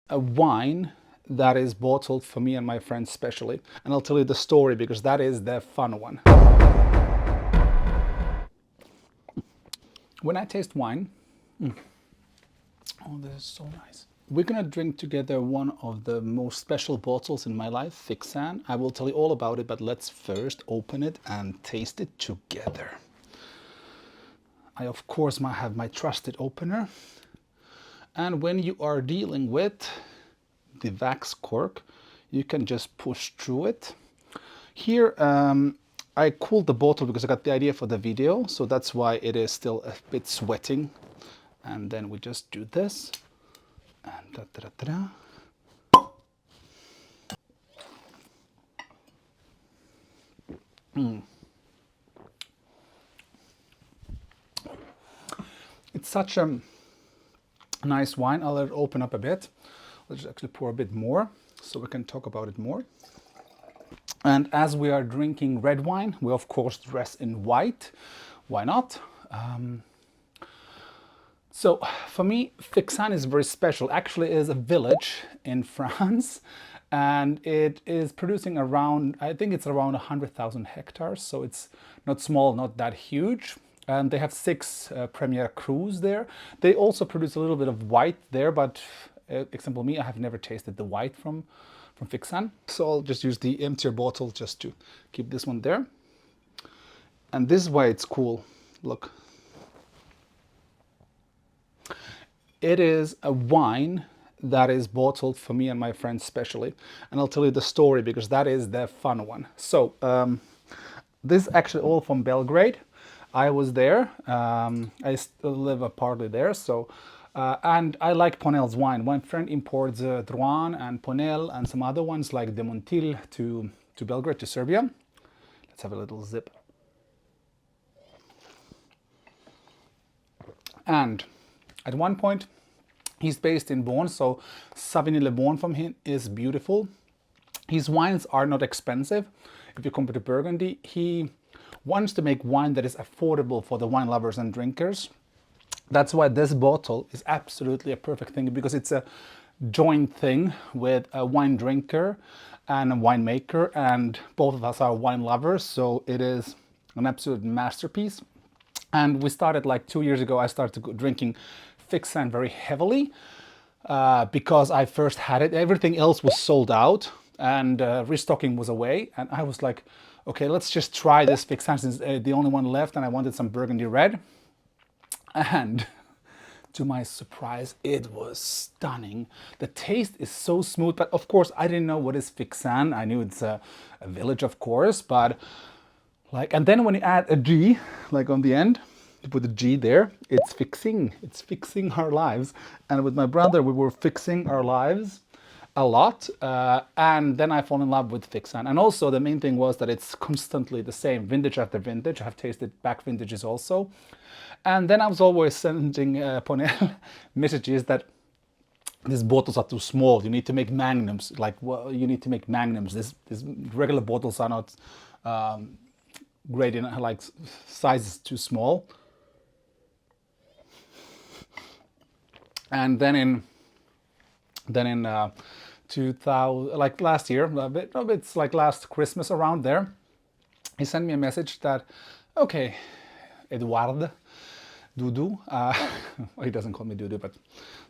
a wine that is bottled for me and my friends specially. And I'll tell you the story because that is the fun one. When I taste wine, oh, this is so nice. We're gonna drink together one of the most special bottles in my life, Fixan. I will tell you all about it, but let's first open it and taste it together. I, of course, have my trusted opener. And when you are dealing with the wax cork, you can just push through it. Here, I cooled the bottle because I got the idea for the video, so that's why it is still a bit sweating. And then we just do this. And da, da, da, da. It's such a nice wine. I'll let it open up a bit. Let's actually pour a bit more so we can talk about it more. And as we are drinking red wine, we of course dress in white. Why not? So for me, Fixan is very special. Actually, it is a village in France, and it is producing around, I think it's around 100,000 hectares. So it's not small, not that huge. And they have 6 premier crus there. They also produce a little bit of white there, but example me, I have never tasted the white from Fixan. So I'll just use the emptier bottle just to keep this one there. And this is why it's cool. Look. It is a wine that is bottled for me and my friends specially. And I'll tell you the story because that is the fun one. So this is actually all from Belgrade. I was there. I still live partly there. So and I like Ponel's wine. My friend imports Drouan and Ponel and some other ones like de Montil to Belgrade, to Serbia. Let's have a little zip. And at one point, he's based in Beaune, so Savigny-le-Beaune from him is beautiful. His wines are not expensive. If you compare to Burgundy, he wants to make wine that is affordable for the wine lovers and drinkers. That's why this bottle is absolutely a perfect thing, because it's a joint thing with a wine drinker and a winemaker, and both of us are wine lovers, so it is an absolute masterpiece. And we started like 2 years ago. I started drinking Fixan very heavily because I first had it. Everything else was sold out and restocking was away. And I was like, okay, let's just try this Fixan since the only one left, and I wanted some Burgundy red. And to my surprise, it was stunning. The taste is so smooth, but of course I didn't know what is Fixan. I knew it's a village, of course, but like, and then when you add a G, like on the end, you put a G there, it's fixing our lives. And with my brother, we were fixing our lives a lot. And then I fall in love with Fixan. And also the main thing was that it's constantly the same, vintage after vintage. I have tasted back vintages also. And then I was always sending Ponel messages that these bottles are too small. You need to make Magnums. Like, well, you need to make Magnums. These regular bottles are not great in, like, size is too small. And then in 2000, like last year, it's like last Christmas around there, he sent me a message that, okay, Eduard, Dudu, well, he doesn't call me Dudu, but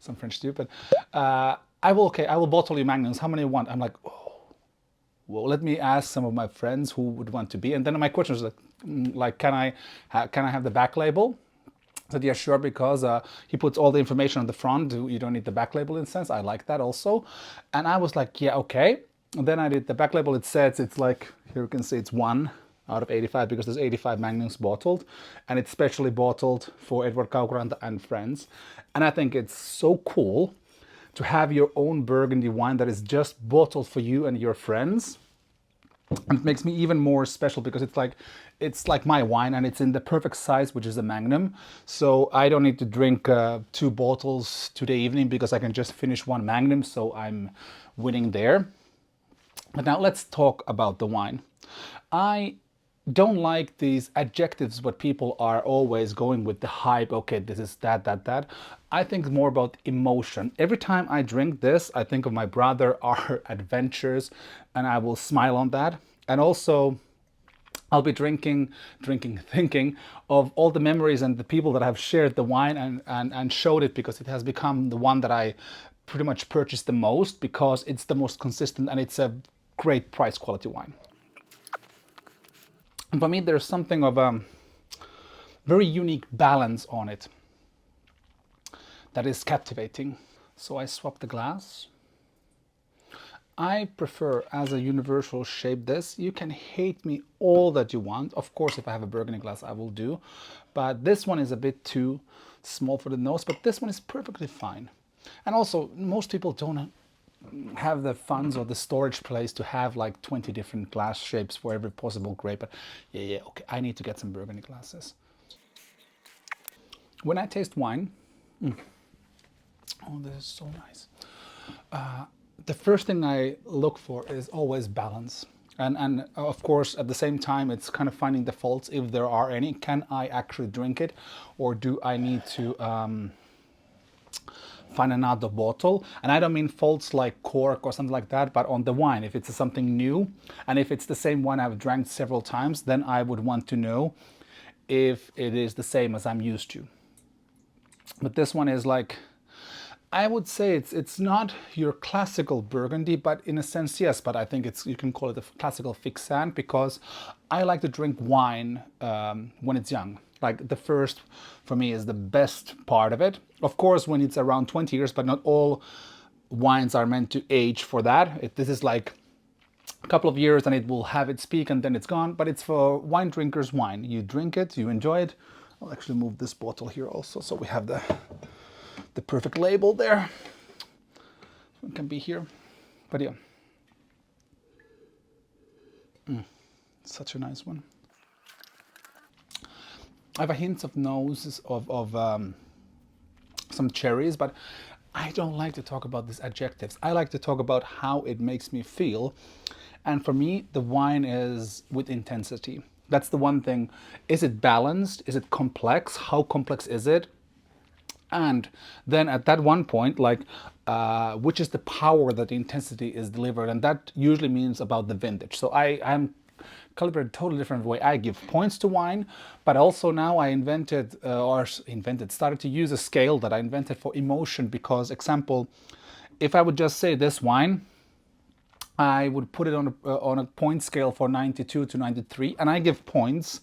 some French stupid. I will bottle you Magnums. How many you want? I'm like, oh, well, let me ask some of my friends who would want to be. And then my question was like, can I have the back label? I said, yeah, sure, because he puts all the information on the front. You don't need the back label in a sense. I like that also. And I was like, yeah, okay. And then I did the back label. It says it's like, here you can see it's 1 out of 85 because there's 85 Magnums bottled. And it's specially bottled for Edward Kaukoranta and friends. And I think it's so cool to have your own Burgundy wine that is just bottled for you and your friends. And it makes me even more special because it's like my wine, and it's in the perfect size, which is a Magnum. So I don't need to drink 2 bottles today evening because I can just finish 1 Magnum. So I'm winning there. But now let's talk about the wine. I don't like these adjectives, but people are always going with the hype. Okay, this is that. I think more about emotion. Every time I drink this, I think of my brother, our adventures, and I will smile on that. And also, I'll be thinking of all the memories and the people that have shared the wine and showed it, because it has become the one that I pretty much purchased the most, because it's the most consistent and it's a great price quality wine. And for me, there's something of a very unique balance on it that is captivating. So I swap the glass. I prefer as a universal shape this. You can hate me all that you want. Of course, if I have a Burgundy glass, I will do. But this one is a bit too small for the nose, but this one is perfectly fine. And also, most people don't have the funds or the storage place to have like 20 different glass shapes for every possible grape. But yeah, okay, I need to get some Burgundy glasses. When I taste wine, oh, this is so nice. The first thing I look for is always balance. And of course, at the same time, it's kind of finding the faults, if there are any. Can I actually drink it, or do I need to find another bottle? And I don't mean faults like cork or something like that, but on the wine, if it's something new, and if it's the same wine I've drank several times, then I would want to know if it is the same as I'm used to. But this one is like, I would say it's not your classical Burgundy, but in a sense, yes. But I think you can call it a classical Fixant, because I like to drink wine when it's young. Like the first, for me, is the best part of it. Of course, when it's around 20 years, but not all wines are meant to age for that. This is like a couple of years and it will have its peak and then it's gone. But it's for wine drinkers wine. You drink it, you enjoy it. I'll actually move this bottle here also, so we have the perfect label there. It can be here, but yeah, such a nice one. I have a hint of noses of some cherries, but I don't like to talk about these adjectives. I like to talk about how it makes me feel. And for me, the wine is with intensity. That's the one thing. Is it balanced? Is it complex? How complex is it? And then at that one point, like, which is the power that the intensity is delivered, and that usually means about the vintage. So I'm calibrated a totally different way. I give points to wine, but also now I started to use a scale that I invented for emotion. Because, example, if I would just say this wine, I would put it on a point scale for 92 to 93, and I give points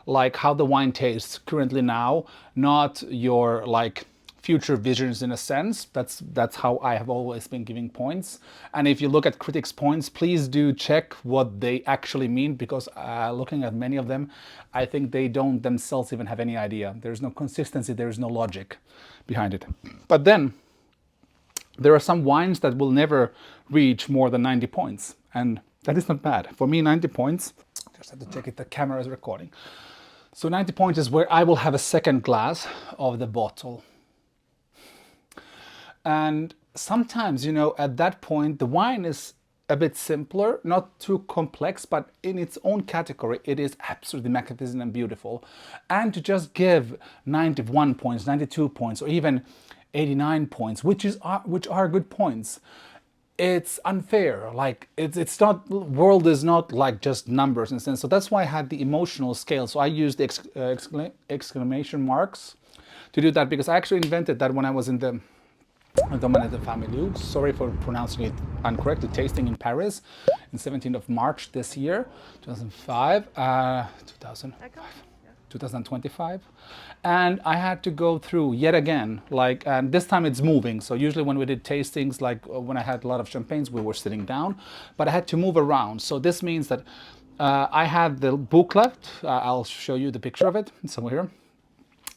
like how the wine tastes currently now, not your like future visions in a sense. That's how I have always been giving points. And if you look at critics' points, please do check what they actually mean, because looking at many of them, I think they don't themselves even have any idea. There's no consistency, there is no logic behind it. But then there are some wines that will never reach more than 90 points, and that is not bad. For me, 90 points, just have to check if the camera is recording. So 90 points is where I will have a second glass of the bottle. And sometimes, at that point, the wine is a bit simpler, not too complex, but in its own category, it is absolutely magnificent and beautiful. And to just give 91 points, 92 points, or even 89 points, which are good points, it's unfair. Like it's not, world is not like just numbers in a sense. So that's why I had the emotional scale. So I used the exclamation marks to do that, because I actually invented that when I was in the Dominated family. Sorry for pronouncing it incorrectly. Tasting in Paris in 17th of March this year, 2025. And I had to go through yet again, like, and this time it's moving. So usually when we did tastings, like when I had a lot of champagnes, we were sitting down, but I had to move around. So this means that I had the booklet. I'll show you the picture of it somewhere here.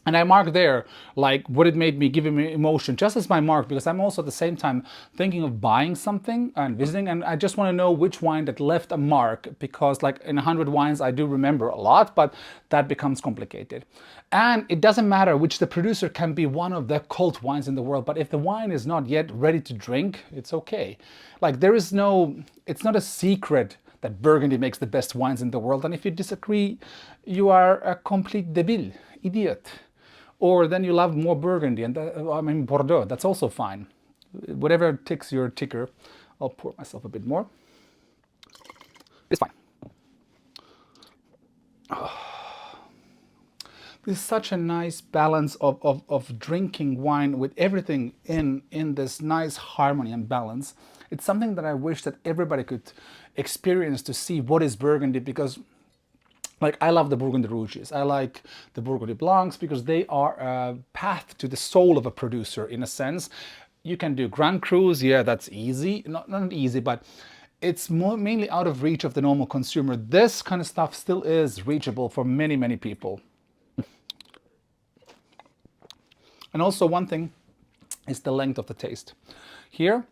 And I mark there, like, what it made me, giving me emotion, just as my mark, because I'm also at the same time thinking of buying something and visiting, and I just want to know which wine that left a mark, because like in 100 wines, I do remember a lot, but that becomes complicated. And it doesn't matter which the producer can be one of the cult wines in the world, but if the wine is not yet ready to drink, it's okay. Like there is no, it's not a secret that Burgundy makes the best wines in the world. And if you disagree, you are a complete débile, idiot. Or then you love more Burgundy, and I mean Bordeaux, that's also fine. Whatever ticks your ticker. I'll pour myself a bit more. It's fine. This is such a nice balance of drinking wine with everything in this nice harmony and balance. It's something that I wish that everybody could experience to see what is Burgundy, because like I love the Burgundy Rouges. I like the Burgundy Blancs because they are a path to the soul of a producer in a sense. You can do Grand Crus, yeah, that's easy. Not easy, but it's mainly out of reach of the normal consumer. This kind of stuff still is reachable for many, many people. And also one thing is the length of the taste. Here,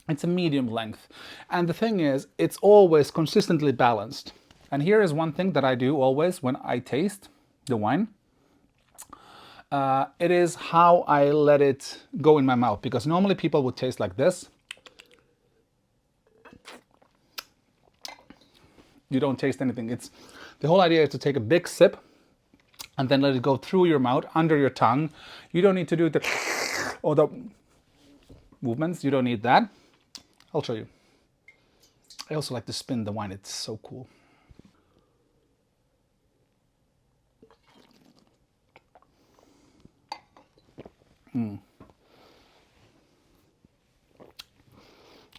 it's a medium length. And the thing is, it's always consistently balanced. And here is one thing that I do always when I taste the wine. It is how I let it go in my mouth. Because normally people would taste like this. You don't taste anything. The whole idea is to take a big sip and then let it go through your mouth, under your tongue. You don't need to do the or the movements. You don't need that. I'll show you. I also like to spin the wine. It's so cool.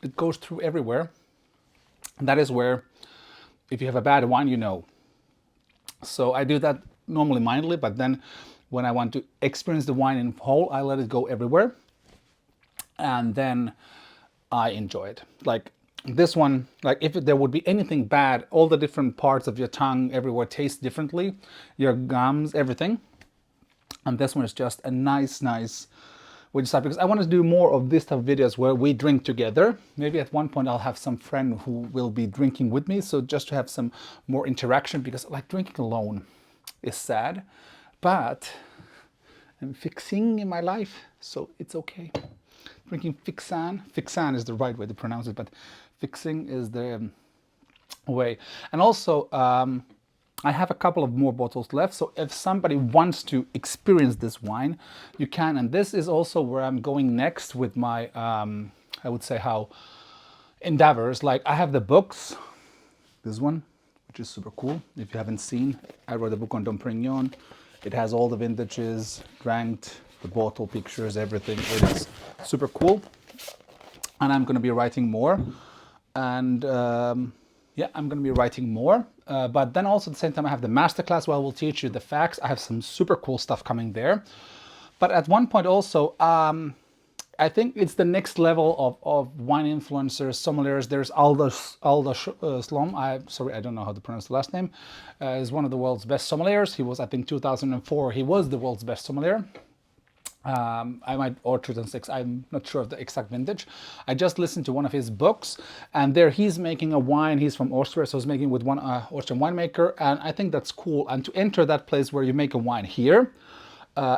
It goes through everywhere. And that is where, if you have a bad wine, you know. So I do that normally mindfully, but then when I want to experience the wine in whole, I let it go everywhere. And then I enjoy it. Like this one, like if there would be anything bad, all the different parts of your tongue everywhere taste differently, your gums, everything. And this one is just a nice way to start, because I want to do more of this type of videos where we drink together. Maybe at one point I'll have some friend who will be drinking with me, so just to have some more interaction, because like drinking alone is sad, but I'm fixing in my life, so it's okay. Drinking fixan is the right way to pronounce it, but fixing is the way. And also I have a couple of more bottles left, so if somebody wants to experience this wine, you can. And this is also where I'm going next with my I would say how endeavors. Like I have the books, this one, which is super cool. If you haven't seen, I wrote a book on Dom Pérignon. It has all the vintages, ranked, the bottle pictures, everything. It is super cool. And I'm going to be writing more. And yeah, I'm going to be writing more. But then also at the same time, I have the masterclass where I will teach you the facts. I have some super cool stuff coming there. But at one point also, I think it's the next level of wine influencers, sommeliers. There's Aldous Slom. Sorry, I don't know how to pronounce the last name. Is one of the world's best sommeliers. He was, I think, 2004. He was the world's best sommelier. I might, or 2006, I'm not sure of the exact vintage. I just listened to one of his books, and there he's making a wine. He's from Austria, so he's making with one Austrian winemaker, and I think that's cool. And to enter that place where you make a wine here,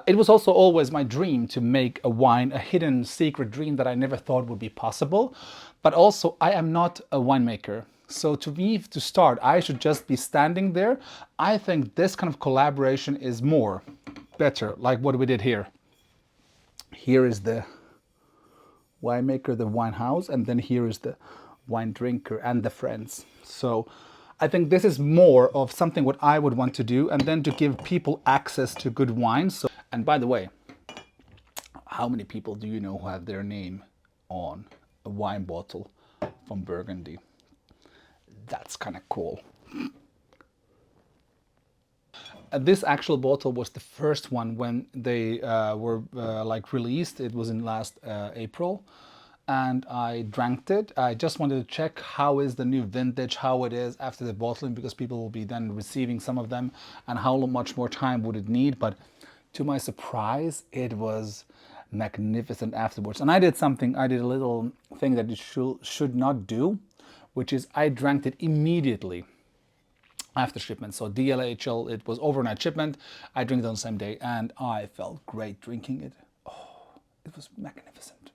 it was also always my dream to make a wine, a hidden secret dream that I never thought would be possible. But also, I am not a winemaker. So to me, to start, I should just be standing there. I think this kind of collaboration is better, like what we did here. Here is the winemaker, the wine house, and then here is the wine drinker and the friends. So I think this is more of something what I would want to do, and then to give people access to good wine. So, and by the way, how many people do you know who have their name on a wine bottle from Burgundy? That's kind of cool. This actual bottle was the first one when they were like released. It was in last April, and I drank it. I just wanted to check how is the new vintage, how it is after the bottling, because people will be then receiving some of them, and how much more time would it need. But to my surprise, it was magnificent afterwards. And I did a little thing that you should not do, which is I drank it immediately after shipment. So DHL, it was overnight shipment. I drank it on the same day, and I felt great drinking it. Oh, it was magnificent.